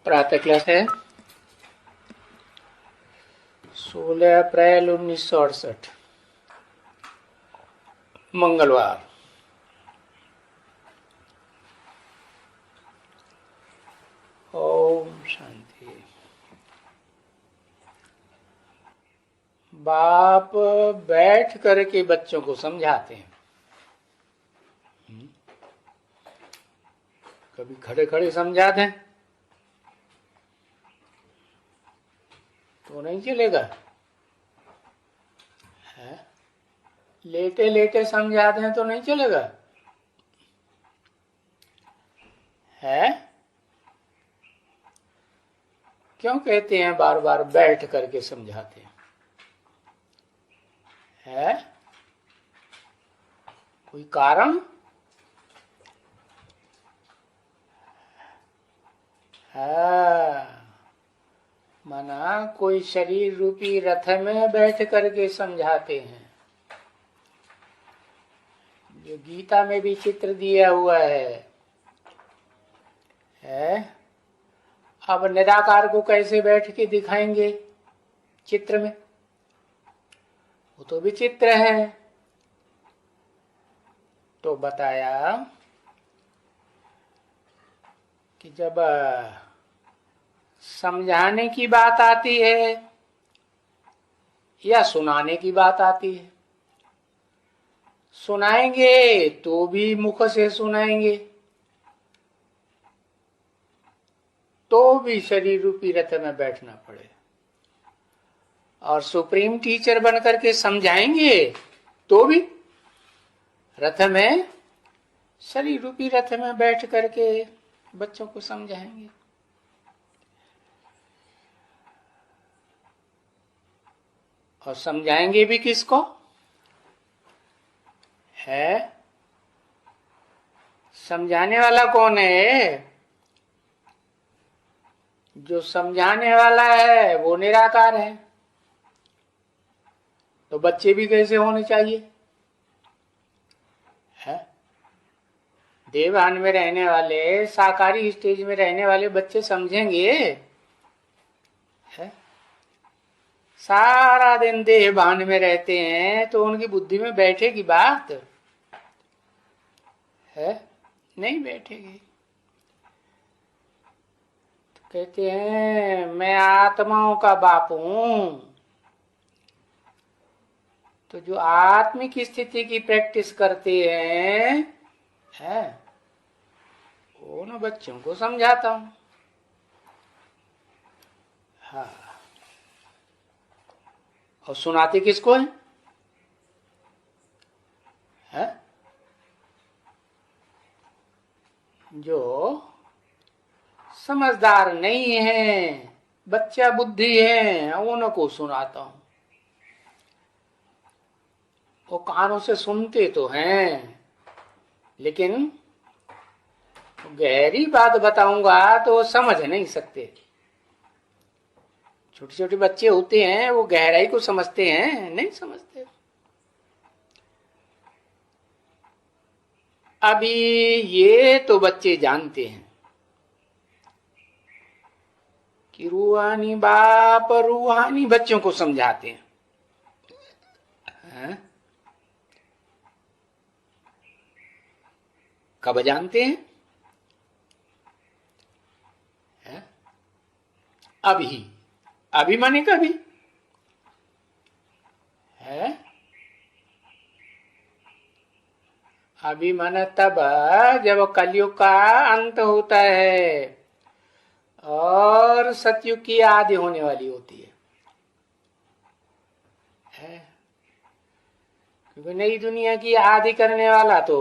प्रातः क्लास है 16 अप्रैल 1968 मंगलवार। ओम शांति। बाप बैठ करके बच्चों को समझाते हैं। कभी खड़े खड़े समझा दें तो नहीं चलेगा, है? लेटे लेटे समझा दें तो नहीं चलेगा, है? क्यों कहते हैं बार बार बैठ करके समझाते हैं? है कोई कारण? मना कोई शरीर रूपी रथ में बैठ करके समझाते हैं। जो गीता में भी चित्र दिया हुआ है? अब निराकार को कैसे बैठ के दिखाएंगे चित्र में? वो तो विचित्र है। तो बताया कि जब समझाने की बात आती है या सुनाने की बात आती है, सुनाएंगे तो भी मुख से सुनाएंगे तो भी शरीर रूपी रथ में बैठना पड़े, और सुप्रीम टीचर बनकर के समझाएंगे तो भी रथ में, शरीर रूपी रथ में बैठ करके बच्चों को समझाएंगे। और समझाएंगे भी किसको? है समझाने वाला कौन है? जो समझाने वाला है वो निराकार है। तो बच्चे भी कैसे होने चाहिए? है देवान में रहने वाले, साकारी स्टेज में रहने वाले बच्चे समझेंगे? है सारा दिन देह भान में रहते हैं तो उनकी बुद्धि में बैठेगी बात? है नहीं बैठेगी। तो कहते हैं मैं आत्माओं का बाप हूं। तो जो आत्मिक स्थिति की प्रैक्टिस करते हैं वो ना बच्चों को समझाता हूं। हाँ, और सुनाते किसको है? जो समझदार नहीं है, बच्चा बुद्धि है, उनको सुनाता हूं। वो कानों से सुनते तो हैं, लेकिन गहरी बात बताऊंगा तो समझ नहीं सकते। छोटे छोटे बच्चे होते हैं, वो गहराई को समझते हैं? नहीं समझते। अभी ये तो बच्चे जानते हैं कि रूहानी बाप रूहानी बच्चों को समझाते हैं। कब जानते हैं? अभी। अभी माने कभी? है अभी माने तब जब कलयुग का अंत होता है और सतयुग की आदि होने वाली होती है। क्योंकि नई दुनिया की आदि करने वाला तो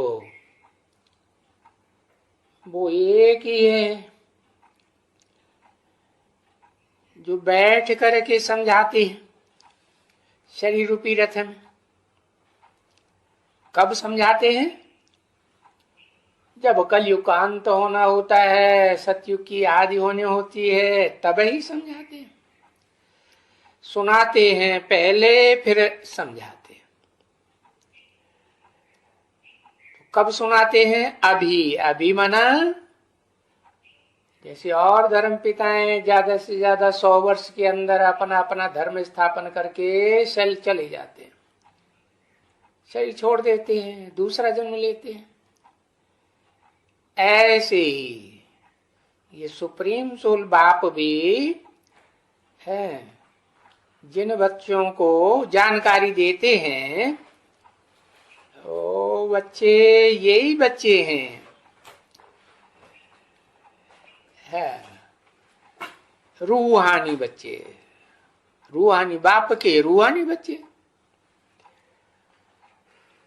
वो एक ही है जो बैठ करके समझाते हैं शरीर रूपी रथ में। कब समझाते हैं? जब कलयुग का अंत होना होता है, सतयुग की आदि होने होती है, तब ही समझाते हैं। सुनाते हैं पहले फिर समझाते हैं। तो कब सुनाते हैं? अभी। अभी माना जैसे और धर्म पिताएं ज्यादा से ज्यादा 100 वर्ष के अंदर अपना अपना धर्म स्थापन करके चले जाते हैं, शरीर छोड़ देते हैं, दूसरा जन्म लेते हैं। ऐसे ही ये सुप्रीम सोल बाप भी है, जिन बच्चों को जानकारी देते हैं वो बच्चे यही बच्चे हैं, है रूहानी बच्चे, रूहानी बाप के रूहानी बच्चे।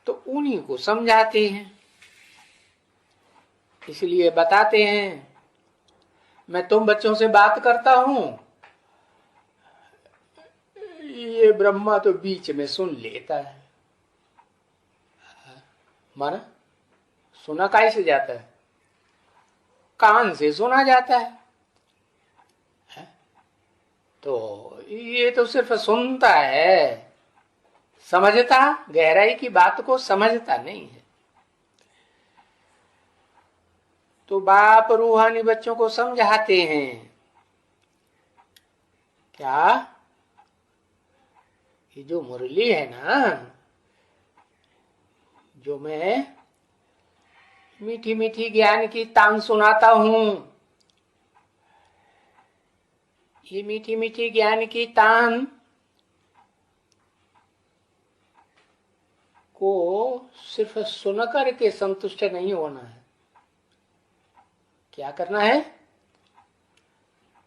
तो उन्हीं को समझाते हैं, इसलिए बताते हैं मैं तुम बच्चों से बात करता हूं, ये ब्रह्मा तो बीच में सुन लेता है। माना सुना काहे से जाता है? कान से सुना जाता है। तो ये तो सिर्फ सुनता है, समझता गहराई की बात को समझता नहीं है। तो बाप रूहानी बच्चों को समझाते हैं क्या, ये जो मुरली है ना, जो मैं मीठी मीठी ज्ञान की तान सुनाता हूं, ये मीठी मीठी ज्ञान की तान को सिर्फ सुनकर के संतुष्ट नहीं होना है। क्या करना है?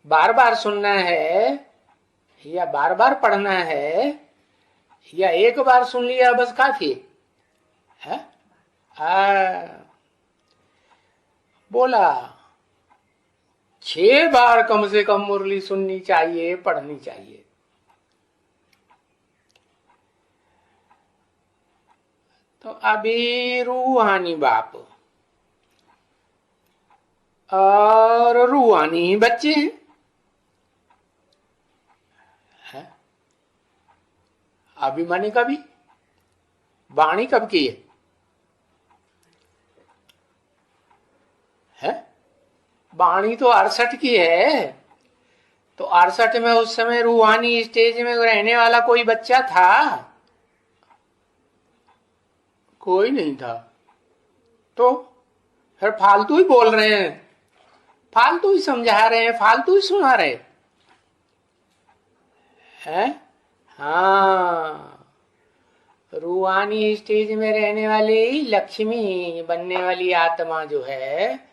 बार बार सुनना है, या बार बार पढ़ना है, या एक बार सुन लिया बस काफी है? बोला 6 बार कम से कम मुरली सुननी चाहिए, पढ़नी चाहिए। तो अभी रूहानी बाप और रूहानी बच्चे हैं। अभी माने कभी वाणी कब की है? वाणी तो 68 की है। तो 68 में उस समय रूहानी स्टेज में रहने वाला कोई बच्चा था? कोई नहीं था। तो फिर फालतू ही बोल रहे हैं, फालतू ही समझा रहे हैं, फालतू ही सुना रहे हैं। हाँ, रूहानी स्टेज में रहने वाली लक्ष्मी बनने वाली आत्मा जो है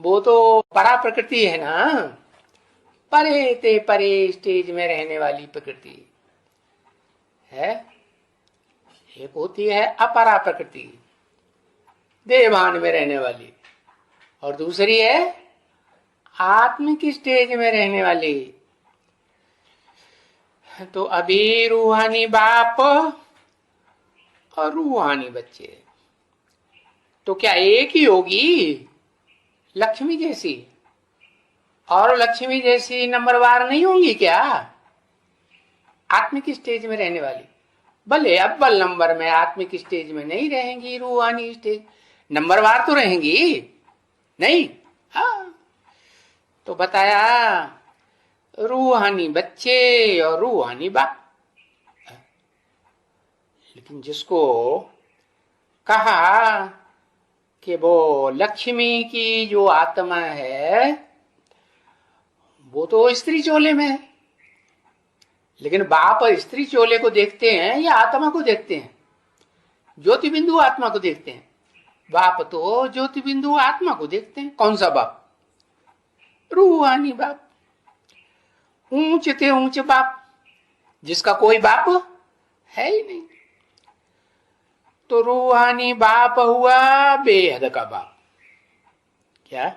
वो तो परा प्रकृति है ना, परे ते परे स्टेज में रहने वाली प्रकृति है। एक होती है अपरा प्रकृति, देवान में रहने वाली, और दूसरी है आत्मिक स्टेज में रहने वाली। तो अभी रूहानी बाप और रूहानी बच्चे, तो क्या एक ही होगी लक्ष्मी जैसी? और लक्ष्मी जैसी नंबरवार नहीं होंगी क्या आत्मिक स्टेज में रहने वाली? भले अव्वल नंबर में आत्मिक स्टेज में नहीं रहेंगी, रूहानी स्टेज नंबरवार तो रहेंगी नहीं। हाँ, तो बताया रूहानी बच्चे और रूहानी बाप। लेकिन जिसको कहा कि वो लक्ष्मी की जो आत्मा है वो तो स्त्री चोले में है, लेकिन बाप स्त्री चोले को देखते हैं या आत्मा को देखते हैं? ज्योति बिंदु आत्मा को देखते हैं। बाप तो ज्योति बिंदु आत्मा को देखते हैं। कौन सा बाप? रूहानी बाप, ऊंच ते ऊंच बाप, जिसका कोई बाप है ही नहीं। तो रूहानी बाप हुआ बेहद का बाप। क्या?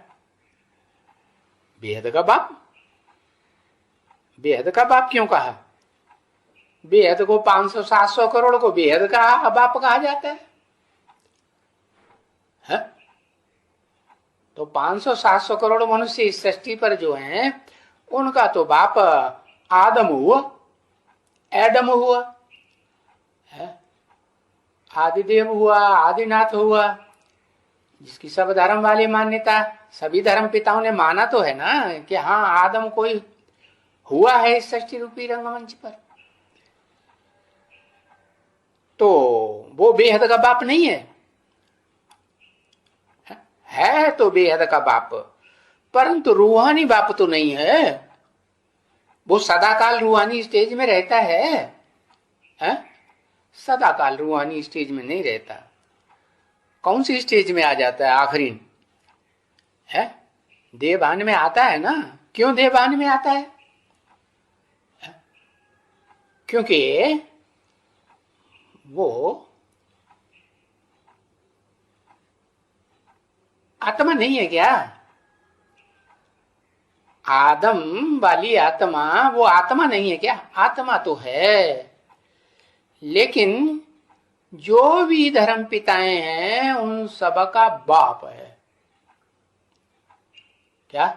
बेहद का बाप। बेहद का बाप क्यों कहा? बेहद को 500-700 करोड़ को बेहद का बाप कहा जाता है? तो 500-700 करोड़ मनुष्य इस सृष्टि पर जो हैं उनका तो बाप आदम हुआ, एडम हुआ है, आदिदेव हुआ, आदिनाथ हुआ, जिसकी सब धर्म वाली मान्यता, सभी धर्म पिताओं ने माना तो है ना कि हाँ आदम कोई हुआ है इस सृष्टि रूपी रंगमंच पर, तो वो बेहद का बाप नहीं है? है तो बेहद का बाप, परंतु रूहानी बाप तो नहीं है। वो सदाकाल रूहानी स्टेज में रहता है? सदाकाल रूहानी स्टेज में नहीं रहता। कौन सी स्टेज में आ जाता है आखिरी? है देवभान में आता है ना। क्यों देवभान में आता है? क्योंकि वो आत्मा नहीं है क्या? आदम वाली आत्मा वो आत्मा नहीं है क्या? आत्मा तो है, लेकिन जो भी धर्म पिताएं हैं उन सब का बाप है। क्या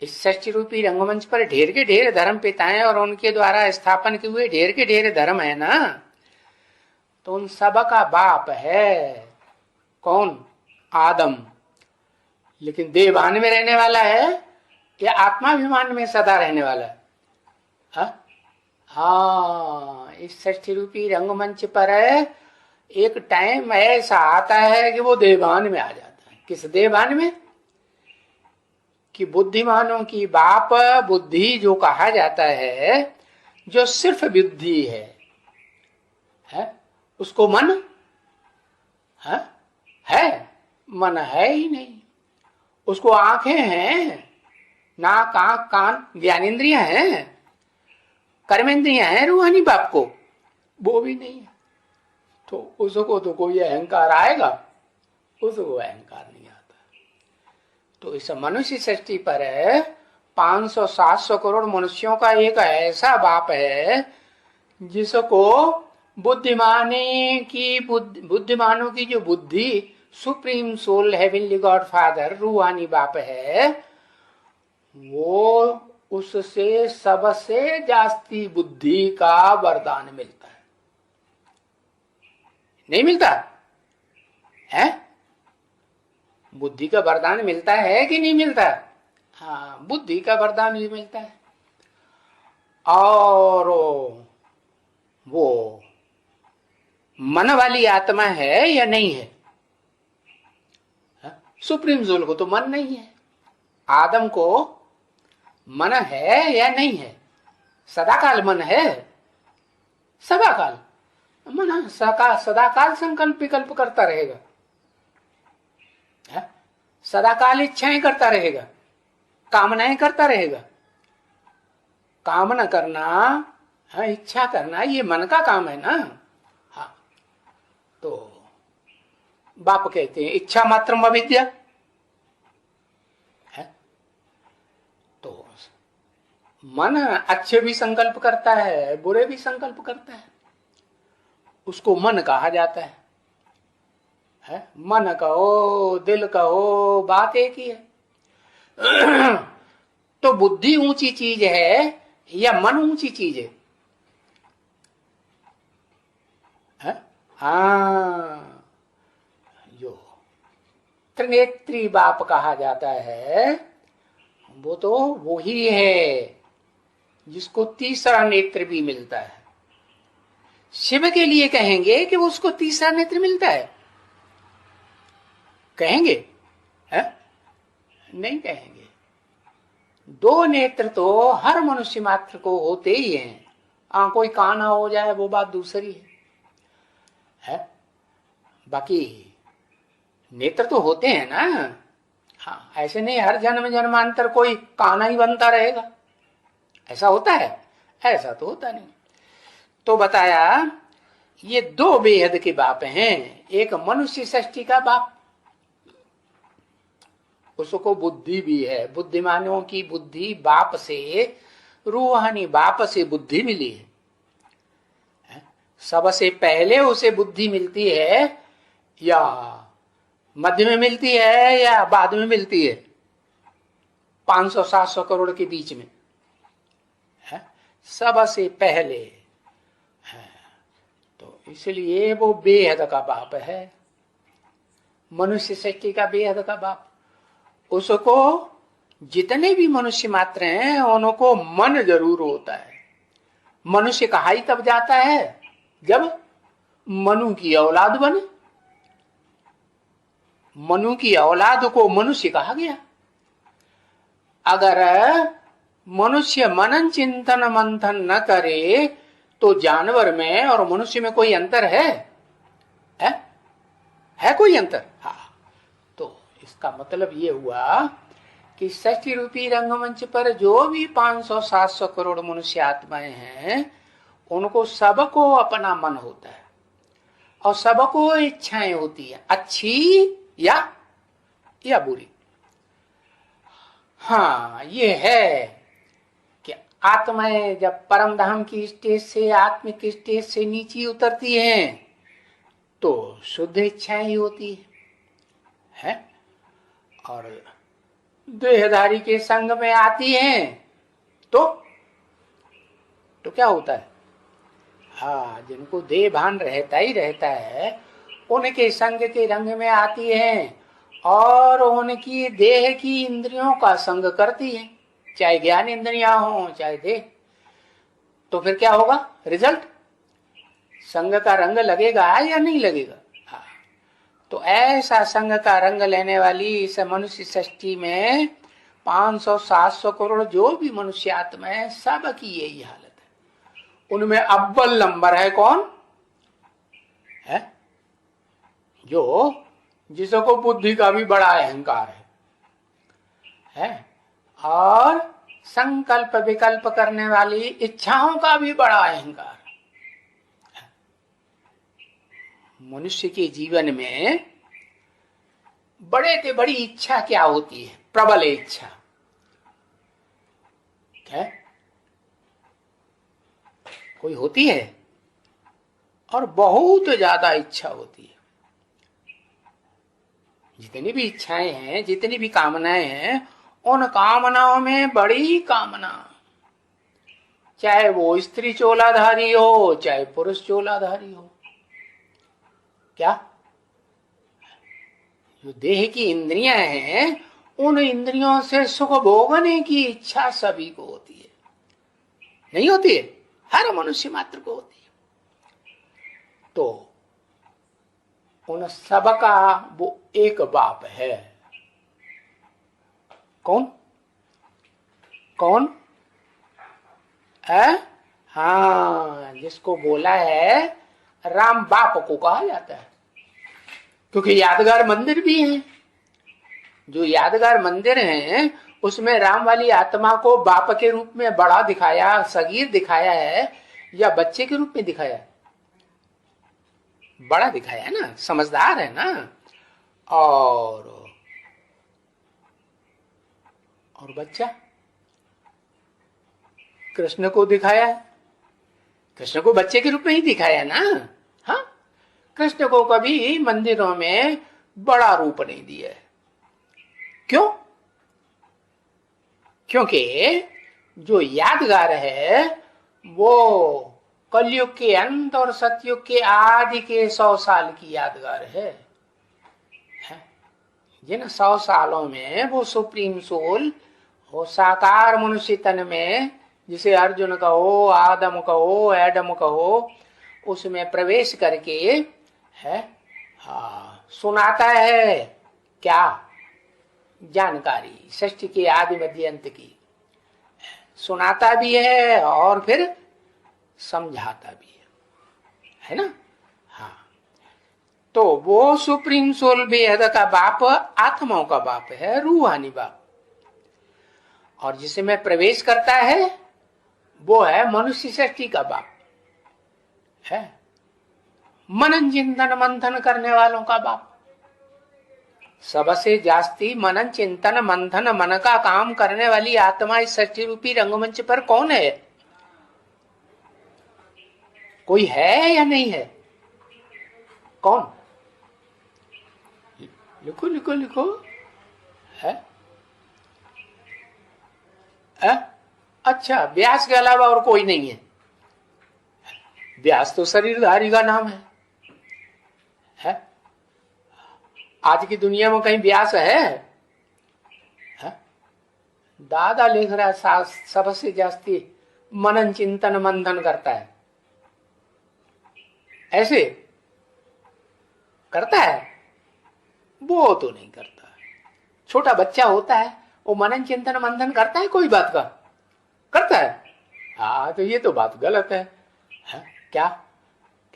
इस सृष्टि रूपी रंगमंच पर ढेर के ढेर धर्म पिताएं और उनके द्वारा स्थापन किए हुए ढेर के ढेर धर्म है ना, तो उन सब का बाप है कौन? आदम। लेकिन देवान में रहने वाला है या आत्माभिमान में सदा रहने वाला है? हाँ, इस सृष्टि रूपी रंगमंच पर एक टाइम ऐसा आता है कि वो देवान में आ जाता है। किस देवान में? कि बुद्धिमानों की बाप बुद्धि जो कहा जाता है, जो सिर्फ बुद्धि है? उसको मन है? मन है ही नहीं। उसको आंखें हैं, नाक आंख कान ज्ञानेन्द्रियां हैं, कर्मेंद्रियां हैं रूहानी बाप को? वो भी नहीं है। तो उसको तो कोई अहंकार आएगा? उसको अहंकार नहीं आता। तो इस मनुष्य सृष्टि पर 500-700 करोड़ मनुष्यों का एक ऐसा बाप है जिसको बुद्धिमानों की जो बुद्धि, supreme soul heavenly God father रूहानी बाप है, वो उससे सबसे जास्ती बुद्धि का वरदान मिलता है। नहीं मिलता है? बुद्धि का वरदान मिलता है कि नहीं मिलता? हाँ, बुद्धि का वरदान भी मिलता है। और वो मन वाली आत्मा है या नहीं है? सुप्रीम सोल को तो मन नहीं है। आदम को मन है या नहीं है? सदाकाल मन है। सदाकाल मन सदाकाल संकल्प विकल्प करता रहेगा, सदाकाल इच्छाएं करता रहेगा, कामनाएं करता रहेगा। कामना करना, इच्छा करना, ये मन का काम है ना। हाँ, तो बाप कहते हैं इच्छा मात्रम अविद्या है। तो मन अच्छे भी संकल्प करता है, बुरे भी संकल्प करता है, उसको मन कहा जाता है। मन कहो दिल कहो बात एक ही है। तो बुद्धि ऊंची चीज है या मन ऊंची चीज है? हाँ, जो त्रिनेत्री बाप कहा जाता है वो तो वही है जिसको तीसरा नेत्र भी मिलता है। शिव के लिए कहेंगे कि उसको तीसरा नेत्र मिलता है? कहेंगे? नहीं कहेंगे। दो नेत्र तो हर मनुष्य मात्र को होते ही हैं। कोई काना हो जाए वो बात दूसरी है? बाकी नेत्र तो होते हैं ना। हाँ, ऐसे नहीं हर जन्म जन्मांतर कोई काना ही बनता रहेगा, ऐसा होता है? ऐसा तो होता नहीं। तो बताया ये दो बेहद के बाप हैं। एक मनुष्य सृष्टि का बाप, उसको बुद्धि भी है, बुद्धिमानों की बुद्धि बाप से, रूहानी बाप से बुद्धि मिली है। सबसे पहले उसे बुद्धि मिलती है या मध्य में मिलती है या बाद में मिलती है? 500-700 करोड़ के बीच में सबसे पहले है। तो इसलिए वो बेहद का बाप है। मनुष्य सृष्टि का बेहद का बाप। उसको जितने भी मनुष्य मात्र हैं उनको मन जरूर होता है। मनुष्य कहा ही तब जाता है जब मनु की औलाद बने। मनु की औलाद को मनुष्य कहा गया। अगर मनुष्य मनन चिंतन मंथन न करे तो जानवर में और मनुष्य में कोई अंतर है? है कोई अंतर? हाँ। तो इसका मतलब ये हुआ कि सृष्टि रूपी रंगमंच पर जो भी 500-700 करोड़ मनुष्य आत्माएं हैं उनको सबको अपना मन होता है और सबको इच्छाएं होती है, अच्छी या बुरी। हाँ, ये है कि आत्माएं जब परम धाम की स्टेज से, आत्मिक स्टेज से नीचे उतरती हैं तो शुद्ध इच्छाएं ही होती है और देहधारी के संग में आती हैं तो क्या होता है? हाँ, जिनको देह भान रहता ही रहता है उनके संग के रंग में आती हैं और उनकी देह की इंद्रियों का संग करती है, चाहे ज्ञान इंद्रियां हो चाहे देह। तो फिर क्या होगा रिजल्ट? संग का रंग लगेगा या नहीं लगेगा? हाँ। तो ऐसा संग का रंग लेने वाली इस मनुष्य सृष्टि में 500-700 करोड़ जो भी मनुष्य आत्मा है सबकी यही हालत है। उनमें अव्वल नंबर है कौन है? जो जिसको बुद्धि का भी बड़ा अहंकार है और संकल्प विकल्प करने वाली इच्छाओं का भी बड़ा अहंकार है। मनुष्य के जीवन में बड़े से बड़ी इच्छा क्या होती है? प्रबल इच्छा है, कोई होती है और बहुत ज्यादा इच्छा होती है। जितनी भी इच्छाएं हैं, जितनी भी कामनाएं हैं, उन कामनाओं में बड़ी कामना, चाहे वो स्त्री चोलाधारी हो चाहे पुरुष चोलाधारी हो, क्या जो देह की इंद्रियां हैं उन इंद्रियों से सुख भोगने की इच्छा सभी को होती है। नहीं होती है? हर मनुष्य मात्र को होती है। तो उन सबका वो एक बाप है। कौन कौन है? हाँ, जिसको बोला है राम बाप को कहा जाता है, क्योंकि यादगार मंदिर भी है। जो यादगार मंदिर हैं उसमें राम वाली आत्मा को बाप के रूप में बड़ा दिखाया, सगीर दिखाया है या बच्चे के रूप में दिखाया है? बड़ा दिखाया है ना, समझदार है ना। और बच्चा कृष्ण को दिखाया है, कृष्ण को बच्चे के रूप में ही दिखाया ना। हाँ, कृष्ण को कभी मंदिरों में बड़ा रूप नहीं दिया है। क्यों? क्योंकि जो यादगार है वो कलयुग के अंत और सतयुग के आदि के 100 साल की यादगार है। जिन 100 सालों में वो सुप्रीम सोल वो साकार मनुष्य तन में, जिसे अर्जुन कहो, आदम कहो, एडम कहो, उसमें प्रवेश करके है सुनाता है क्या? जानकारी सृष्टि के आदि मध्य अंत की सुनाता भी है और फिर समझाता भी है ना। हाँ, तो वो सुप्रीम सोल बेहद का बाप आत्माओं का बाप है, रूहानी बाप। और जिसमें प्रवेश करता है वो है मनुष्य सृष्टि का बाप है, मनन चिंतन मंथन करने वालों का बाप। सबसे जास्ती मनन चिंतन मंथन मन का काम करने वाली आत्मा इस सृष्टि रूपी रंगमंच पर कौन है? कोई है या नहीं है? कौन? लिखो लिखो लिखो। है? अच्छा, व्यास के अलावा और कोई नहीं है? व्यास तो शरीरधारी का नाम है? आज की दुनिया में कहीं व्यास है? दादा लिख रहा है सबसे जास्ती मनन चिंतन मंथन करता है, ऐसे करता है? वो तो नहीं करता। छोटा बच्चा होता है वो मनन चिंतन मंथन करता है कोई बात का? करता है? हाँ, तो ये तो बात गलत है। क्या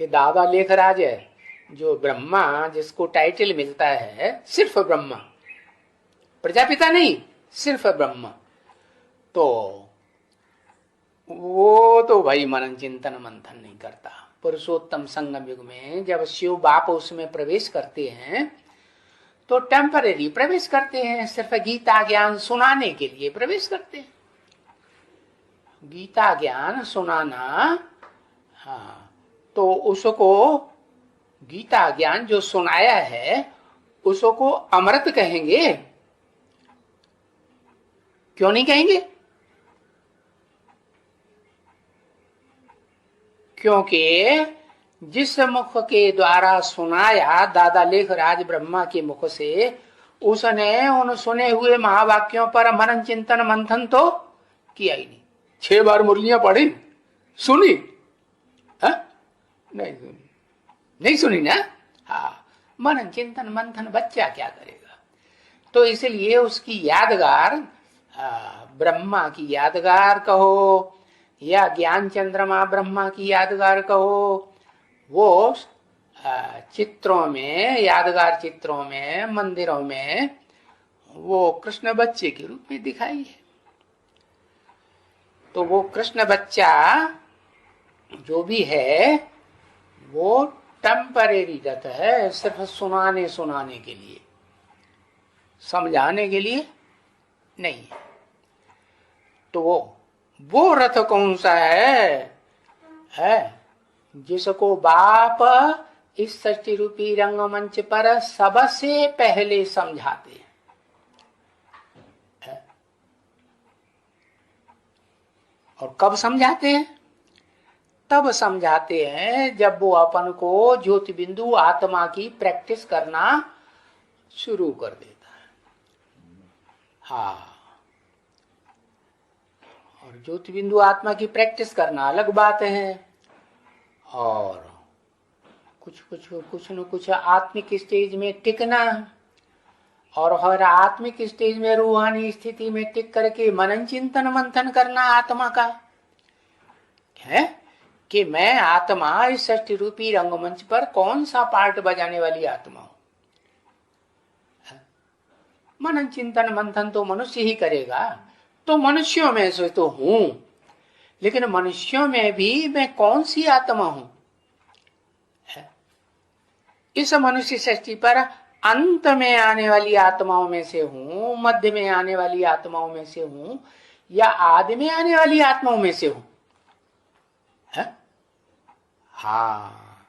कि दादा लेखराज है जो ब्रह्मा, जिसको टाइटल मिलता है सिर्फ ब्रह्मा, प्रजापिता नहीं, सिर्फ ब्रह्मा, तो वो तो भाई मनन चिंतन मंथन नहीं करता। पुरुषोत्तम संगम युग में जब शिव बाप उसमें प्रवेश करते हैं तो टेम्परेरी प्रवेश करते हैं, सिर्फ गीता ज्ञान सुनाने के लिए प्रवेश करते हैं। गीता ज्ञान सुनाना, हाँ, तो उसको गीता ज्ञान जो सुनाया है उसको अमृत कहेंगे? क्यों नहीं कहेंगे? क्योंकि जिस मुख के द्वारा सुनाया दादा लेखराज ब्रह्मा के मुख से, उसने उन सुने हुए महावाक्यों पर मनन चिंतन मंथन तो किया ही नहीं। 6 बार मुरलियां पढ़ी, सुनी? नहीं सुनी ना? हाँ, मनन चिंतन मंथन बच्चा क्या करेगा? तो इसलिए उसकी यादगार, ब्रह्मा की यादगार कहो या ज्ञान चंद्रमा ब्रह्मा की यादगार कहो, वो चित्रों में, यादगार चित्रों में, मंदिरों में वो कृष्ण बच्चे के रूप में दिखाई है। तो वो कृष्ण बच्चा जो भी है वो टेम्परेरी रथ है, सिर्फ सुनाने के लिए, समझाने के लिए नहीं है। तो वो रथ कौन सा है जिसको बाप इस सृष्टि रूपी रंगमंच पर सबसे पहले समझाते हैं। और कब समझाते हैं? तब समझाते हैं जब वो अपन को ज्योति बिंदु आत्मा की प्रैक्टिस करना शुरू कर देता है। हाँ, और ज्योति बिंदु आत्मा की प्रैक्टिस करना अलग बात है, और कुछ न कुछ आत्मिक स्टेज में टिकना, और हर आत्मिक स्टेज में रूहानी स्थिति में टिक करके मनन चिंतन मंथन करना आत्मा का है कि मैं आत्मा इस सृष्टि रूपी रंगमंच पर कौन सा पार्ट बजाने वाली आत्मा हूं। मनन चिंतन मंथन तो मनुष्य ही करेगा, तो मनुष्यों में से तो हूं, लेकिन मनुष्यों में भी मैं कौन सी आत्मा हूं? इस मनुष्य सृष्टि पर अंत में आने वाली आत्माओं में से हूं, मध्य में आने वाली आत्माओं में से हूं, या आदि में आने वाली आत्माओं में से हूं? हाँ,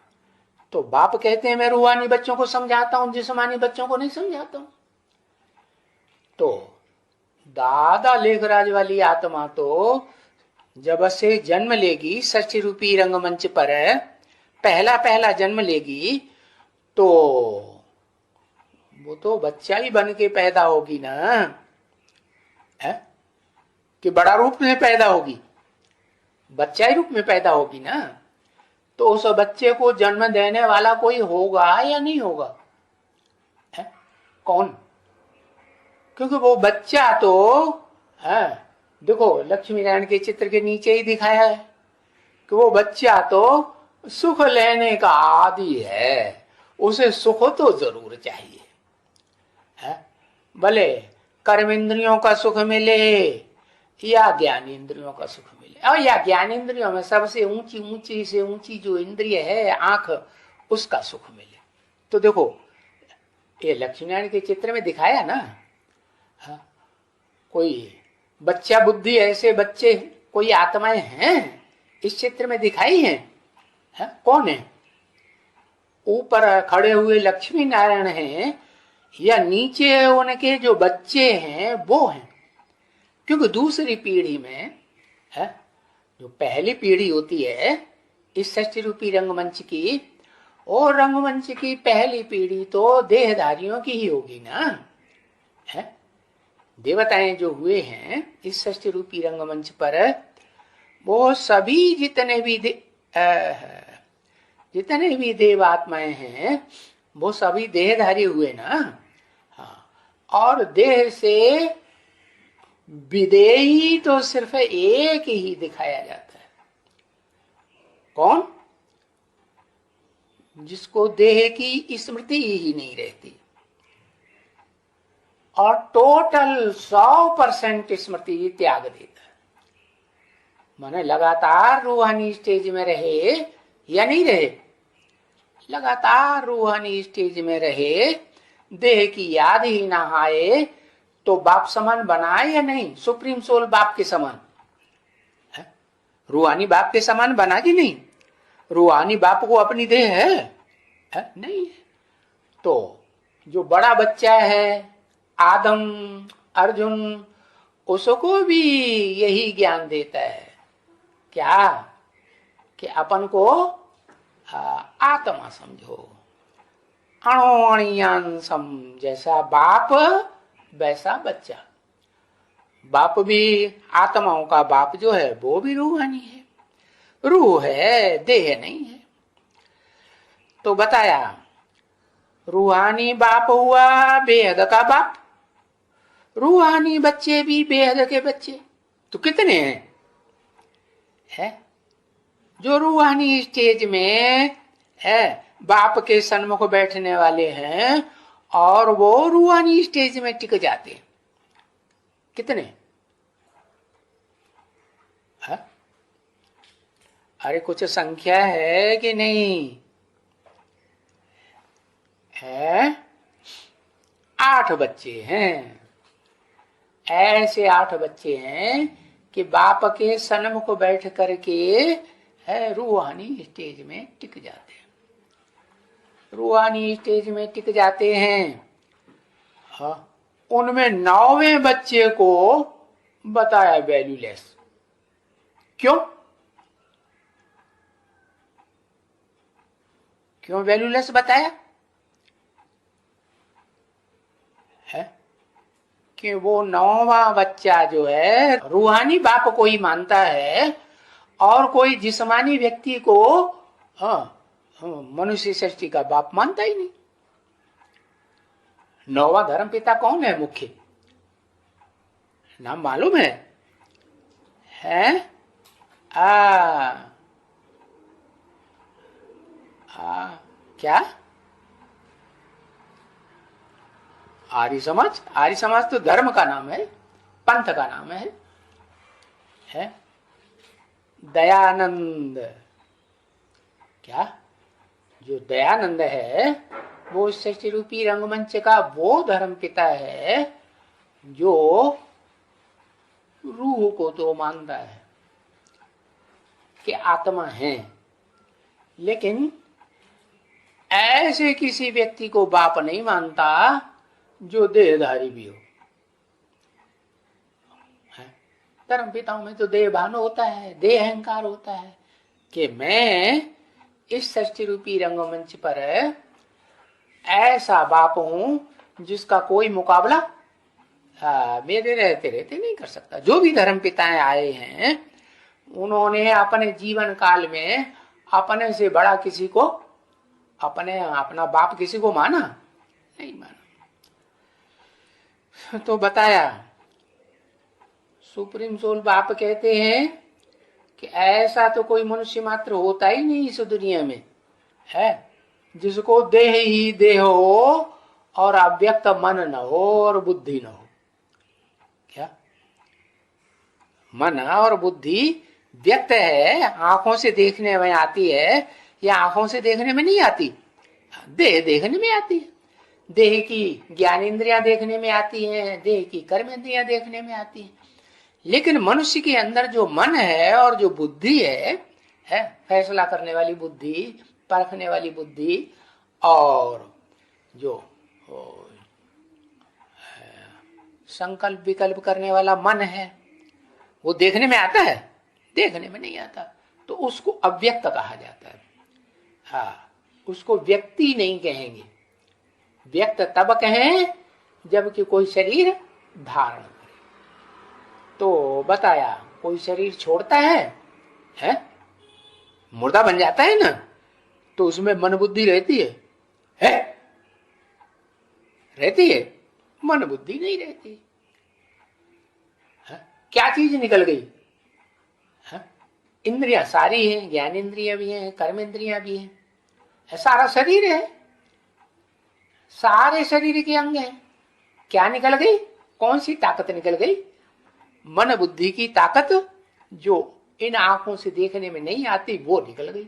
तो बाप कहते हैं मैं रूहानी बच्चों को समझाता हूं, जिस्मानी बच्चों को नहीं समझाता हूं। तो दादा लेखराज वाली आत्मा तो जब से जन्म लेगी सृष्टि रूपी रंगमंच पर, पहला जन्म लेगी, तो वो तो बच्चा ही बन के पैदा होगी ना, है? कि बड़ा रूप में पैदा होगी? बच्चा ही रूप में पैदा होगी ना। तो उस बच्चे को जन्म देने वाला कोई होगा या नहीं होगा? है? कौन? क्योंकि वो बच्चा तो है, देखो लक्ष्मी नारायण के चित्र के नीचे ही दिखाया है कि वो बच्चा तो सुख लेने का आदी है, उसे सुख तो जरूर चाहिए, है? भले कर्म इंद्रियों का सुख मिले या ज्ञान इंद्रियों का सुख मिले, और या ज्ञान इंद्रियों में सबसे ऊंची से ऊंची जो इंद्रिय है आंख, उसका सुख मिले। तो देखो ये लक्ष्मी नारायण के चित्र में दिखाया ना, हाँ? कोई बच्चा बुद्धि ऐसे बच्चे कोई आत्माएं हैं इस चित्र में दिखाई हैं? कौन है? ऊपर खड़े हुए लक्ष्मी नारायण हैं या नीचे उनके जो बच्चे हैं वो हैं? क्योंकि दूसरी पीढ़ी में जो पहली पीढ़ी होती है इस सृष्टि रूपी रंगमंच की, और रंगमंच की पहली पीढ़ी तो देहधारियों की ही होगी ना, है? देवताएं जो हुए हैं इस सृष्टि रूपी रंगमंच पर, वो सभी जितने भी देवात्माएं हैं वो सभी देहधारी हुए ना। हाँ, और देह से विदेही तो सिर्फ एक ही दिखाया जाता है। कौन? जिसको देह की स्मृति ही नहीं रहती और टोटल 100% स्मृति त्याग देता है। माने लगातार रूहानी स्टेज में रहे या नहीं रहे, लगातार रूहानी स्टेज में रहे, देह की याद ही ना आए, तो बाप समान बनाए या नहीं? सुप्रीम सोल बाप के समान है? रूहानी बाप के समान बना कि नहीं? रूहानी बाप को अपनी देह है? नहीं है। तो जो बड़ा बच्चा है आदम, अर्जुन, उसको भी यही ज्ञान देता है क्या? कि अपन को आत्मा समझो, अणोअणियान जैसा बाप वैसा बच्चा। बाप भी, आत्माओं का बाप जो है वो भी रूहानी है, रूह है, देह नहीं है। तो बताया रूहानी बाप हुआ बेहद का बाप, रूहानी बच्चे भी बेहद के बच्चे। तो कितने हैं? है जो रूहानी स्टेज में है बाप के सन्मुख बैठने वाले हैं और वो रूहानी स्टेज में टिक जाते हैं। कितने? है? अरे कुछ संख्या है कि नहीं है? 8 बच्चे हैं। ऐसे 8 बच्चे हैं कि बाप के सन्मुख बैठ करके है रूहानी स्टेज में टिक जाते हैं, रूहानी स्टेज में टिक जाते हैं। हाँ, उनमें 9वें बच्चे को बताया वैल्यूलेस। क्यों? क्यों वैल्यूलेस बताया है? कि वो 9वां बच्चा जो है रूहानी बाप को ही मानता है और कोई जिस्मानी व्यक्ति को मनुष्य सृष्टि का बाप मानता ही नहीं। 9वां धर्म पिता कौन है? मुख्य नाम मालूम है? क्या? आर्य समाज। आर्य समाज तो धर्म का नाम है, पंथ का नाम है? दयानंद। क्या? जो दयानंद है वो सृष्टि रूपी रंगमंच का वो धर्म पिता है जो रूह को तो मानता है कि आत्मा है, लेकिन ऐसे किसी व्यक्ति को बाप नहीं मानता जो देहधारी भी हो। धर्म पिताओं में तो देह भान होता है, देह अहंकार होता है कि मैं इस सृष्टि रूपी रंगमंच पर ऐसा बाप हूं जिसका कोई मुकाबला मेरे रहते रहते नहीं कर सकता। जो भी धर्म पिताएं आए हैं उन्होंने अपने जीवन काल में अपने से बड़ा किसी को, अपना बाप किसी को माना नहीं माना। तो बताया सुप्रीम सोल बाप कहते हैं कि ऐसा तो कोई मनुष्य मात्र होता ही नहीं इस दुनिया में है जिसको देह ही देह हो और अव्यक्त मन न हो और बुद्धि न हो। क्या? मन और बुद्धि व्यक्त है, आंखों से देखने में आती है या आंखों से देखने में नहीं आती? देह देखने में आती है, देह की ज्ञानेंद्रियां देखने में आती हैं, देह की कर्मेंद्रियां देखने में आती हैं। लेकिन मनुष्य के अंदर जो मन है और जो बुद्धि है फैसला करने वाली बुद्धि, परखने वाली बुद्धि और जो संकल्प विकल्प करने वाला मन है, वो देखने में आता है? देखने में नहीं आता। तो उसको अव्यक्त कहा जाता है। हाँ, उसको व्यक्ति नहीं कहेंगे। व्यक्त तब कहें जबकि कोई शरीर धारण करे। तो बताया कोई शरीर छोड़ता है? मुर्दा बन जाता है ना, तो उसमें मन बुद्धि रहती है? रहती है? मन बुद्धि नहीं रहती है? क्या चीज निकल गई? इंद्रिया सारी है, ज्ञान इंद्रिया भी है, कर्म इंद्रिया भी है, सारा शरीर है, सारे शरीर के अंग हैं। क्या निकल गई? कौन सी ताकत निकल गई? मन बुद्धि की ताकत, जो इन आंखों से देखने में नहीं आती, वो निकल गई।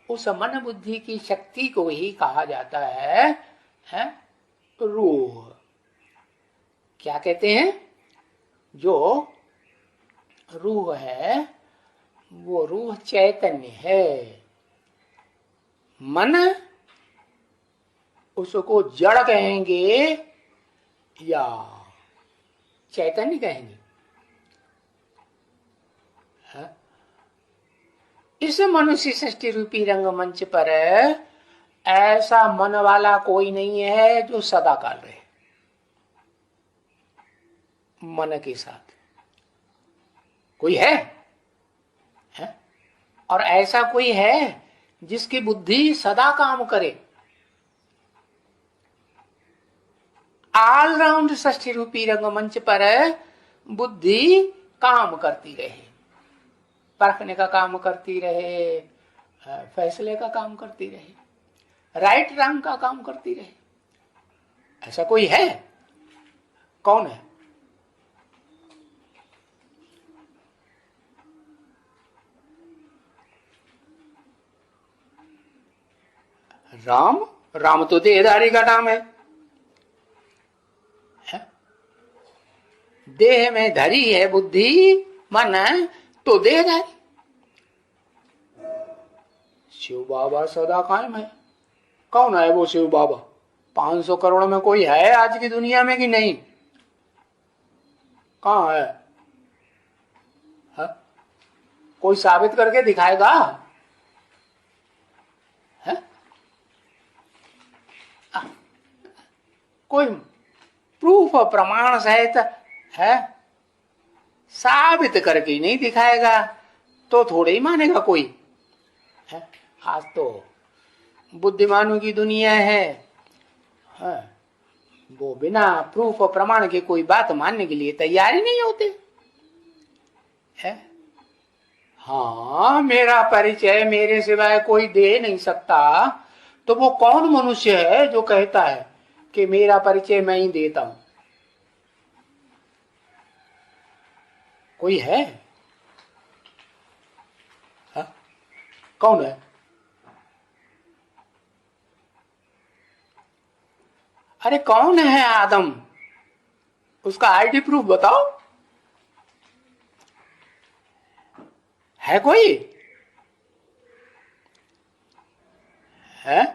उस मन बुद्धि की शक्ति को ही कहा जाता है रूह। क्या कहते हैं? जो रूह है वो रूह चैतन्य है। मन उसको जड़ कहेंगे या चैतन्य कहेंगे? इस मनुष्य सृष्टि रूपी रंगमंच पर ऐसा मन वाला कोई नहीं है जो सदा काल रहे मन के साथ। कोई है? और ऐसा कोई है जिसकी बुद्धि सदा काम करे? ऑलराउंड सृष्टि रूपी रंगमंच पर बुद्धि काम करती रहे, परखने का काम करती रहे, फैसले का काम करती रहे, राइट रंग का काम करती रहे। ऐसा कोई है? कौन है? राम। राम तो देहधारी का नाम है। देह में धरी है बुद्धि मन, तो देहधारी। शिव बाबा सदा कायम है। कौन है वो शिव बाबा? 500 करोड़ में कोई है आज की दुनिया में कि नहीं? कहाँ है? कोई साबित करके दिखाएगा? कोई प्रूफ और प्रमाण सहित है साबित करके नहीं दिखाएगा तो थोड़े ही मानेगा कोई है? आज तो बुद्धिमानों की दुनिया है, वो बिना प्रूफ और प्रमाण के कोई बात मानने के लिए तैयार ही नहीं होते है। हाँ, मेरा परिचय मेरे सिवाय कोई दे नहीं सकता, तो वो कौन मनुष्य है जो कहता है कि मेरा परिचय मैं ही देता हूं? कोई है? हा? कौन है? अरे कौन है आदम? उसका आईडी प्रूफ बताओ। है कोई? है?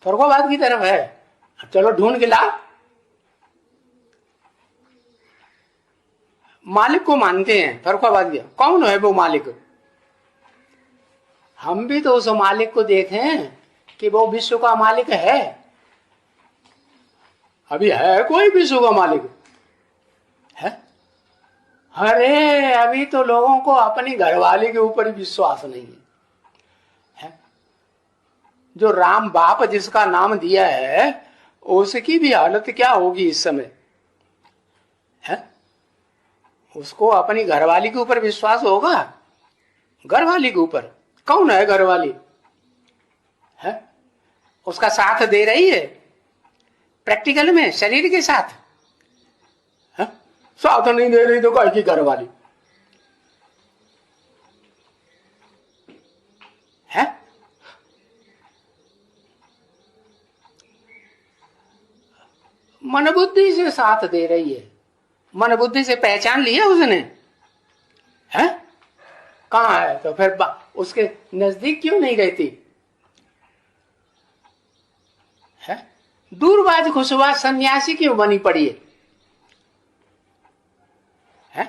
फर्रुखाबाद की तरफ है। चलो ढूंढ के ला। मालिक को मानते हैं फर्रुखाबाद के। कौन है वो मालिक? हम भी तो उस मालिक को देखें कि वो विश्व का मालिक है। अभी है कोई विश्व का मालिक? है? अरे अभी तो लोगों को अपनी घरवाली के ऊपर ही विश्वास नहीं है। जो राम बाप जिसका नाम दिया है उसकी भी हालत क्या होगी इस समय? है? उसको अपनी घरवाली के ऊपर विश्वास होगा? घरवाली के ऊपर? कौन है घरवाली? है? उसका साथ दे रही है प्रैक्टिकल में शरीर के साथ? है? साथ नहीं दे रही तो कहीं की घरवाली है? मन बुद्धि से साथ दे रही है। मन बुद्धि से पहचान लिया उसने? है? कहाँ है? तो फिर उसके नजदीक क्यों नहीं रहती है? दूरबाज खुशबाज सन्यासी क्यों बनी पड़ी है?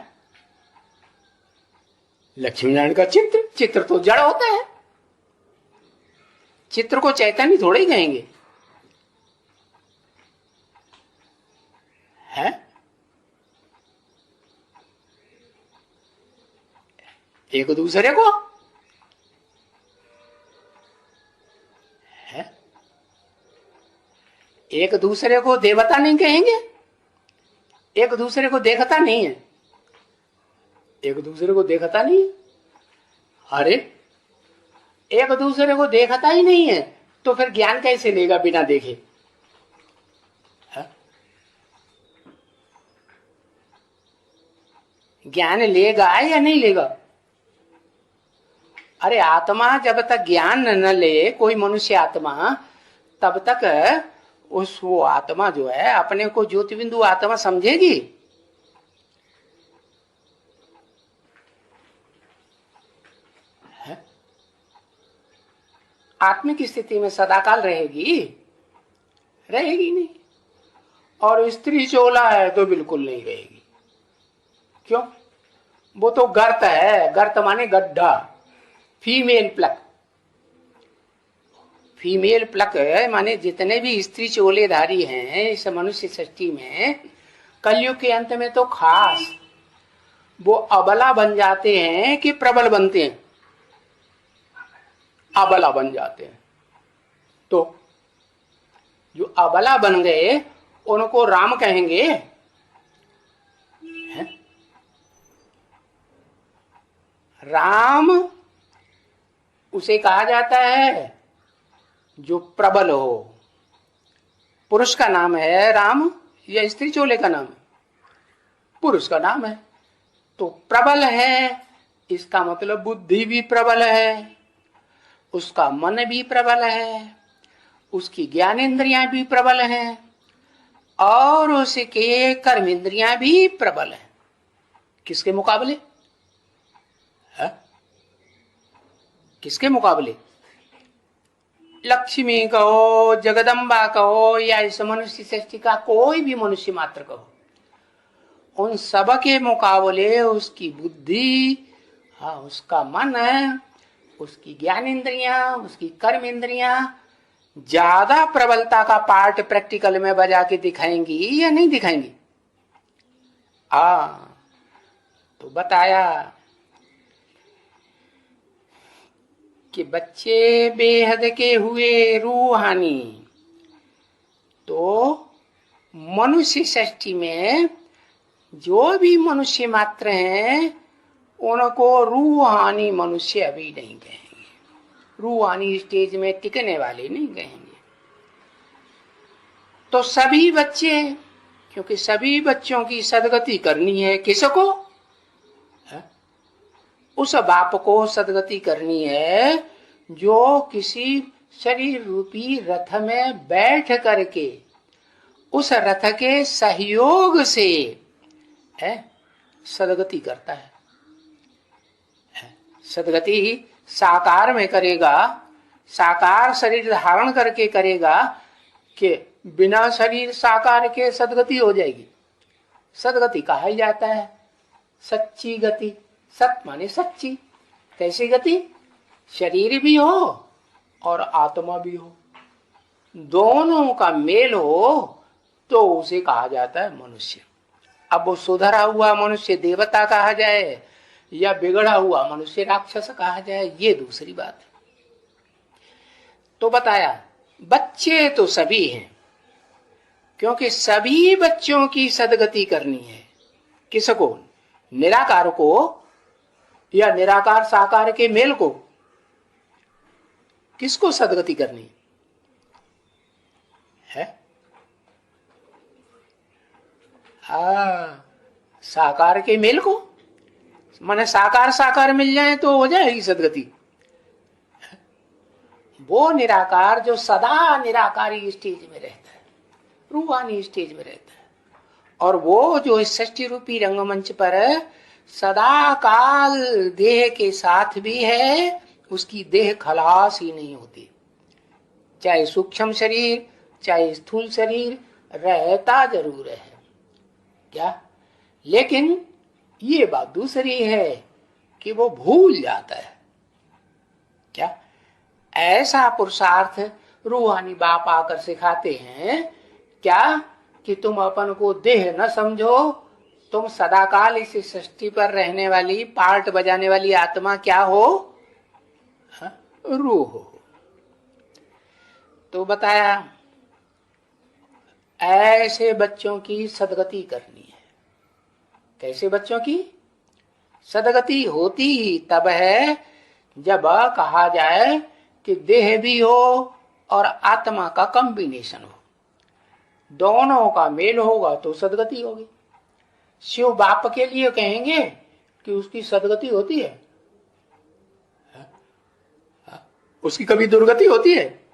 लक्ष्मी नारायण का चित्र, चित्र तो जड़ होता है, चित्र को चैतन्य थोड़े ही कहेंगे, है? एक दूसरे को है, एक दूसरे को देवता नहीं कहेंगे, एक दूसरे को देखता नहीं है, एक दूसरे को देखता नहीं है। अरे एक दूसरे को देखता ही नहीं है तो फिर ज्ञान कैसे लेगा बिना देखे? है? ज्ञान लेगा या नहीं लेगा? अरे आत्मा जब तक ज्ञान न ले, कोई मनुष्य आत्मा, तब तक उस वो आत्मा जो है अपने को ज्योतिबिंदु आत्मा समझेगी? आत्मिक स्थिति में सदाकाल रहेगी? रहेगी नहीं। और स्त्री चोला है तो बिल्कुल नहीं रहेगी। क्यों? वो तो गर्त है, गर्त माने गड्ढा, फीमेल प्लक। फीमेल प्लक माने जितने भी स्त्री चोलेधारी हैं इस मनुष्य सृष्टि में, कलयुग के अंत में तो खास वो अबला बन जाते हैं कि प्रबल बनते हैं? अबला बन जाते हैं। तो जो अबला बन गए उनको राम कहेंगे? है? राम उसे कहा जाता है जो प्रबल हो। पुरुष का नाम है राम या स्त्री चोले का नाम है? पुरुष का नाम है। तो प्रबल है इसका मतलब बुद्धि भी प्रबल है, उसका मन भी प्रबल है, उसकी ज्ञानेंद्रियां भी प्रबल हैं और उसके कर्मेंद्रियां भी प्रबल हैं। किसके मुकाबले? है? किसके मुकाबले? लक्ष्मी कहो, जगदम्बा कहो या इस मनुष्य सृष्टि का कोई भी मनुष्य मात्र कहो, उन सब के मुकाबले उसकी बुद्धि, हाँ उसका मन है, उसकी ज्ञानेंद्रियां, उसकी कर्म इंद्रियां ज्यादा प्रबलता का पार्ट प्रैक्टिकल में बजा के दिखाएंगी या नहीं दिखाएंगी? तो बताया कि बच्चे बेहद के हुए रूहानी। तो मनुष्य सृष्टि में जो भी मनुष्य मात्र हैं उनको रूहानी मनुष्य अभी नहीं कहेंगे, रूहानी स्टेज में टिकने वाले नहीं कहेंगे। तो सभी बच्चे, क्योंकि सभी बच्चों की सदगति करनी है, किसको? उस बाप को सदगति करनी है जो किसी शरीर रूपी रथ में बैठ करके उस रथ के सहयोग से सदगति करता है। सदगति साकार में करेगा, साकार शरीर धारण करके करेगा कि बिना शरीर साकार के सदगति हो जाएगी? सदगति कहा ही जाता है सच्ची गति। सत माने सच्ची। कैसी गति? शरीर भी हो और आत्मा भी हो, दोनों का मेल हो तो उसे कहा जाता है मनुष्य। अब वो सुधरा हुआ मनुष्य देवता कहा जाए या बिगड़ा हुआ मनुष्य राक्षस कहा जाए, ये दूसरी बात है। तो बताया बच्चे तो सभी हैं, क्योंकि सभी बच्चों की सदगति करनी है। किसको? निराकार को या निराकार साकार के मेल को? किसको सदगति करनी है? साकार के मेल को। माने साकार साकार मिल जाए तो हो जाएगी सदगति। वो निराकार जो सदा निराकारी स्टेज में रहता है, रूहानी स्टेज में रहता है, और वो जो इस सृष्टि रूपी रंगमंच पर सदा काल देह के साथ भी है, उसकी देह खलास ही नहीं होती। चाहे सूक्ष्म शरीर चाहे स्थूल शरीर रहता जरूर है क्या? लेकिन ये बात दूसरी है कि वो भूल जाता है। क्या ऐसा पुरुषार्थ रूहानी बाप आकर सिखाते हैं क्या कि तुम अपन को देह न समझो, तुम सदाकाल इस सृष्टि पर रहने वाली पार्ट बजाने वाली आत्मा क्या हो? रूह हो। तो बताया ऐसे बच्चों की सदगति करनी है। कैसे बच्चों की सदगति होती ही तब है जब कहा जाए कि देह भी हो और आत्मा का कॉम्बिनेशन हो, दोनों का मेल होगा तो सदगति होगी। शिव बाप के लिए कहेंगे कि उसकी सदगति होती है? उसकी कभी दुर्गति होती है?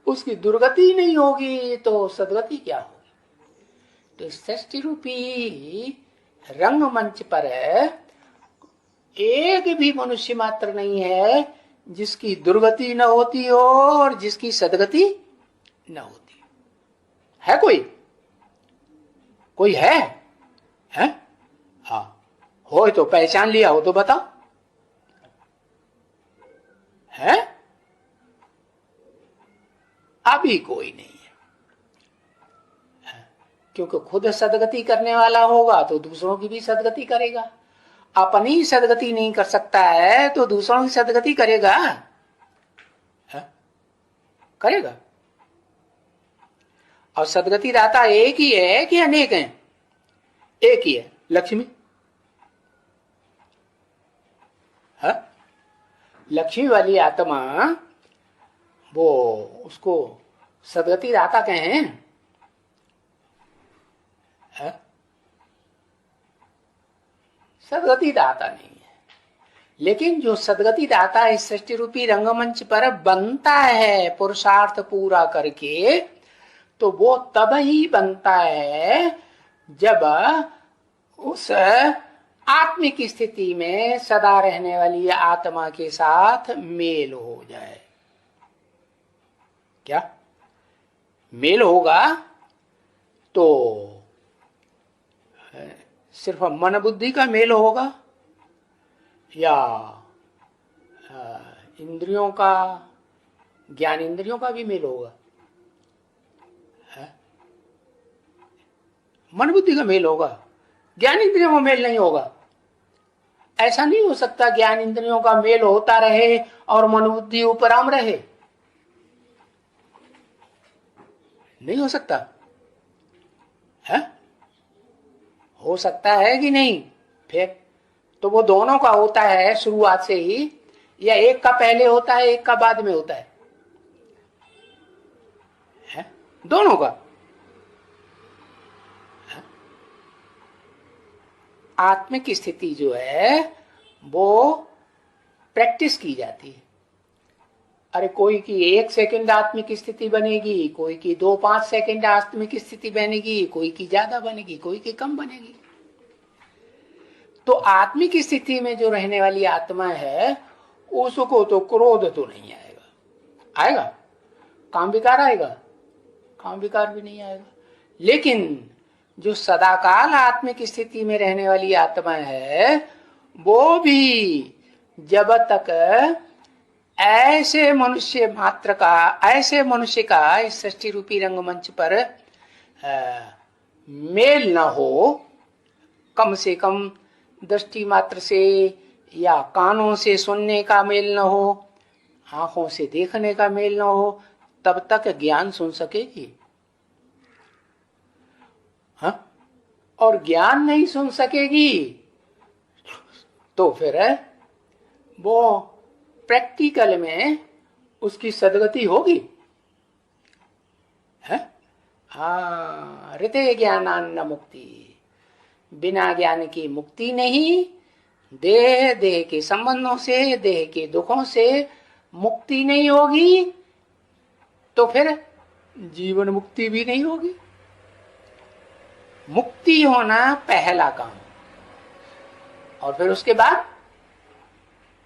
उसकी दुर्गति नहीं होगी तो सदगति क्या होगी? तो सृष्टि रूपी रंगमंच पर एक भी मनुष्य मात्र नहीं है जिसकी दुर्गति न होती हो और जिसकी सदगति न होती है। कोई कोई है? हाँ हो तो पहचान लिया हो तो बताओ। है? अभी कोई नहीं है, क्योंकि खुद सदगति करने वाला होगा तो दूसरों की भी सदगति करेगा। अपनी सदगति नहीं कर सकता है तो दूसरों की सदगति करेगा? करेगा। और सदगति दाता एक ही है कि अनेक हैं? एक ही है, लक्ष्मी। लक्ष्मी वाली आत्मा वो उसको सदगति दाता कहें? सदगति दाता नहीं है। लेकिन जो सदगति दाता इस सृष्टि रूपी रंगमंच पर बनता है पुरुषार्थ पूरा करके, तो वो तब ही बनता है जब उस आत्मिक स्थिति में सदा रहने वाली आत्मा के साथ मेल हो जाए। क्या मेल होगा? तो सिर्फ मन बुद्धि का मेल होगा या इंद्रियों का, ज्ञान इंद्रियों का भी मेल होगा? मन बुद्धि का मेल होगा, ज्ञान इंद्रियों का मेल नहीं होगा। ऐसा नहीं हो सकता ज्ञान इंद्रियों का मेल होता रहे और मन बुद्धि उपराम रहे। नहीं हो सकता है? हो सकता है कि नहीं? फिर तो वो दोनों का होता है शुरुआत से ही, या एक का पहले होता है एक का बाद में होता है? दोनों का। आत्मिक स्थिति जो है वो प्रैक्टिस की जाती है। अरे कोई की 1 सेकंड आत्मिक स्थिति बनेगी, कोई की 2-5 सेकंड आत्मिक स्थिति बनेगी, कोई की ज्यादा बनेगी, कोई की कम बनेगी। तो आत्मिक स्थिति में जो रहने वाली आत्मा है उसको तो क्रोध तो नहीं आएगा। आएगा? काम विकार आएगा? काम विकार भी नहीं आएगा। लेकिन जो सदाकाल आत्मिक स्थिति में रहने वाली आत्मा है वो भी जब तक ऐसे मनुष्य का इस सृष्टि रूपी रंगमंच पर मेल न हो, कम से कम दृष्टि मात्र से या कानों से सुनने का मेल न हो, आंखों से देखने का मेल न हो, तब तक ज्ञान सुन सकेगी। और ज्ञान नहीं सुन सकेगी तो फिर वो प्रैक्टिकल में उसकी सदगति होगी? हृदय ज्ञानान्न मुक्ति, बिना ज्ञान की मुक्ति नहीं। देह के संबंधों से, देह के दुखों से मुक्ति नहीं होगी तो फिर जीवन मुक्ति भी नहीं होगी। मुक्ति होना पहला काम, और फिर उसके बाद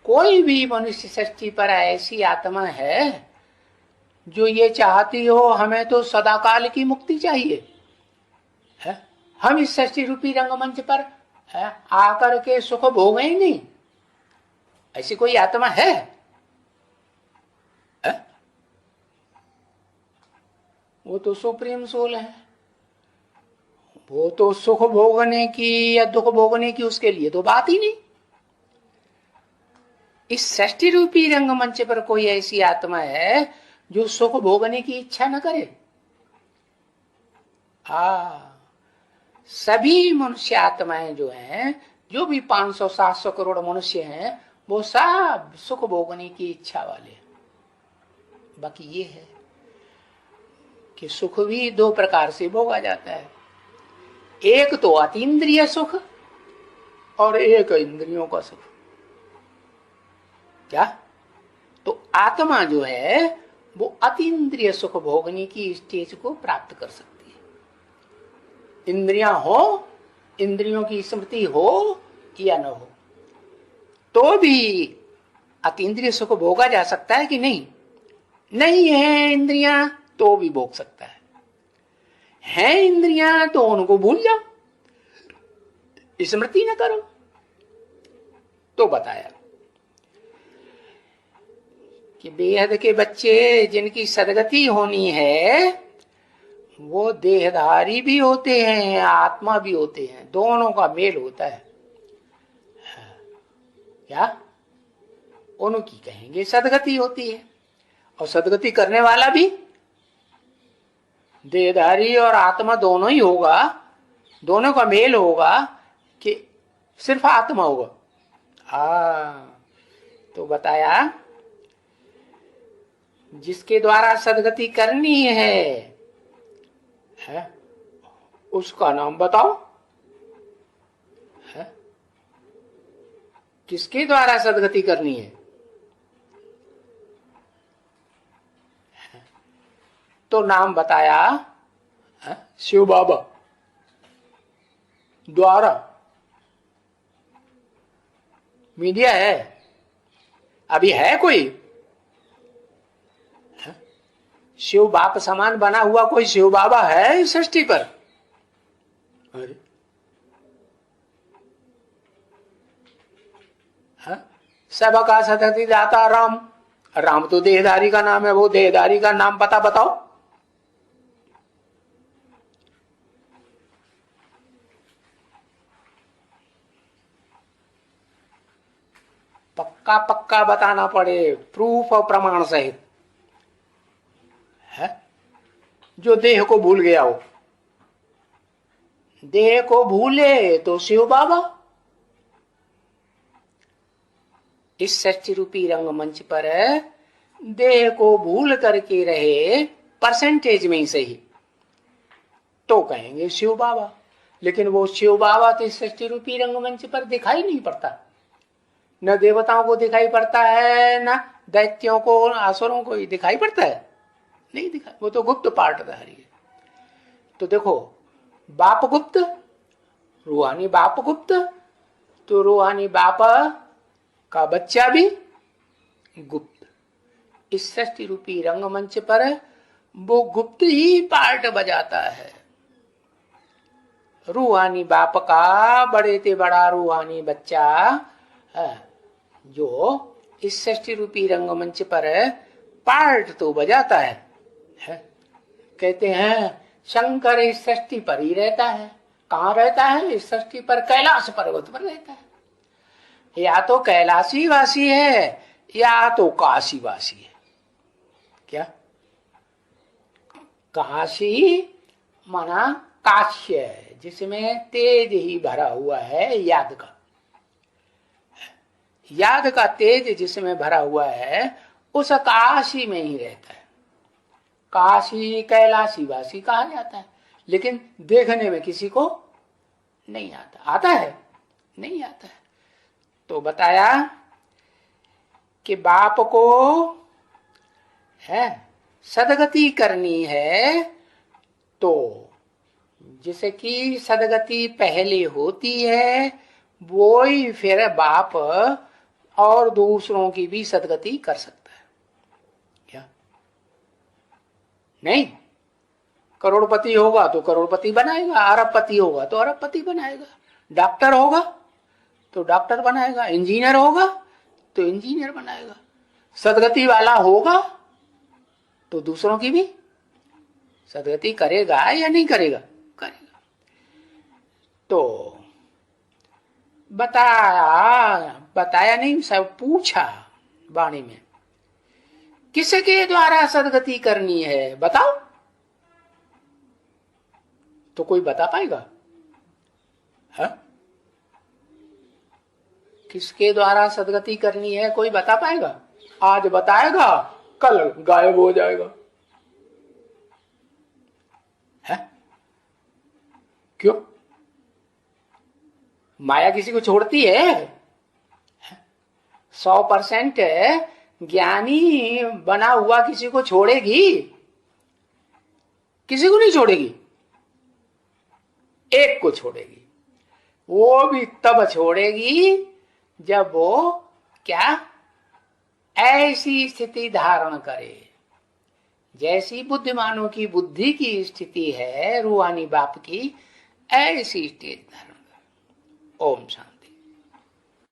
कोई भी मनुष्य सृष्टि पर ऐसी आत्मा है जो ये चाहती हो हमें तो सदाकाल की मुक्ति चाहिए है? हम इस सृष्टि रूपी रंगमंच पर आकर के सुख भोगें ही नहीं, ऐसी कोई आत्मा है? वो तो सुप्रीम सोल है, वो तो सुख भोगने की या दुख भोगने की उसके लिए तो बात ही नहीं। इस सृष्टि रूपी रंगमंच पर कोई ऐसी आत्मा है जो सुख भोगने की इच्छा न करे? सभी मनुष्य आत्माएं जो हैं, जो भी 500-700 करोड़ मनुष्य हैं, वो सब सुख भोगने की इच्छा वाले। बाकी ये है कि सुख भी दो प्रकार से भोगा जाता है, एक तो अतीन्द्रिय सुख और एक इंद्रियों का सुख। क्या? तो आत्मा जो है वो अतीन्द्रिय सुख भोगने की स्टेज को प्राप्त कर सकती है। इंद्रियां हो, इंद्रियों की स्मृति हो या न हो, तो भी अतीन्द्रिय सुख भोगा जा सकता है कि नहीं? नहीं है इंद्रियां तो भी भोग सकता है इंद्रियां तो उनको भूल जाओ, स्मृति न करो। तो बताया कि बेहद के बच्चे जिनकी सदगति होनी है वो देहधारी भी होते हैं, आत्मा भी होते हैं, दोनों का मेल होता है। क्या? उनकी कहेंगे सदगति होती है, और सदगति करने वाला भी देहधारी और आत्मा दोनों ही होगा, दोनों का मेल होगा कि सिर्फ आत्मा होगा। तो बताया जिसके द्वारा सदगति करनी है उसका नाम बताओ। है? किसके द्वारा सदगति करनी है? तो नाम बताया शिव बाबा द्वारा। मीडिया है, अभी है कोई शिव बाप समान बना हुआ कोई शिव बाबा है इस सृष्टि पर? अरे सबका सदगति दाता राम। राम तो देहधारी का नाम है, वो देहधारी का नाम पता बताओ। पक्का पक्का बताना पड़े, प्रूफ और प्रमाण सहित। है जो देह को भूल गया हो, देह को भूले तो शिव बाबा। इस सृष्टि रूपी रंगमंच पर देह को भूल करके रहे परसेंटेज में ही सही तो कहेंगे शिव बाबा। लेकिन वो शिव बाबा तो इस सृष्टि रूपी रंगमंच पर दिखाई नहीं पड़ता, न देवताओं को दिखाई पड़ता है, न दैत्यों को, असुरों को ही दिखाई पड़ता है, नहीं दिखा। वो तो गुप्त पार्टधारी है। तो देखो, बाप गुप्त, रूहानी बाप गुप्त, तो रूहानी बाप का बच्चा भी गुप्त। इस सृष्टि रूपी रंगमंच पर वो गुप्त ही पार्ट बजाता है। रूहानी बाप का बड़े से बड़ा रूहानी बच्चा जो इस सृष्टि रूपी रंगमंच पर पार्ट तो बजाता है। कहते हैं शंकर इस सृष्टि पर ही रहता है। कहाँ रहता है? इस सृष्टि पर कैलाश पर्वत पर रहता है। या तो कैलाशी वासी है या तो काशी वासी है। क्या? काशी माना काश्य, जिसमें तेज ही भरा हुआ है, याद का, याद का तेज जिसमें भरा हुआ है उस काशी में ही रहता है। काशी कैलाशी वासी कहा जाता है, लेकिन देखने में किसी को नहीं आता। आता है? नहीं आता है। तो बताया कि बाप को है सदगति करनी है, तो जिसे कि सदगति पहले होती है वो ही फिर बाप और दूसरों की भी सदगति कर सकता है। क्या? नहीं, करोड़पति होगा तो करोड़पति बनाएगा, अरबपति होगा तो अरबपति बनाएगा, डॉक्टर होगा तो डॉक्टर बनाएगा, इंजीनियर होगा तो इंजीनियर बनाएगा, सदगति वाला होगा तो दूसरों की भी सदगति करेगा या नहीं करेगा? करेगा। तो बताया नहीं, सब पूछा वाणी में, किसके द्वारा सदगति करनी है बताओ? तो कोई बता पाएगा? है? किसके द्वारा सदगति करनी है कोई बता पाएगा? आज बताएगा, कल गायब हो जाएगा। है? क्यों? माया किसी को छोड़ती है? 100% ज्ञानी बना हुआ किसी को छोड़ेगी? किसी को नहीं छोड़ेगी, एक को छोड़ेगी। वो भी तब छोड़ेगी जब वो क्या ऐसी स्थिति धारण करे जैसी बुद्धिमानों की बुद्धि की स्थिति है, रूहानी बाप की, ऐसी स्थिति धारण करे। ओम शांति।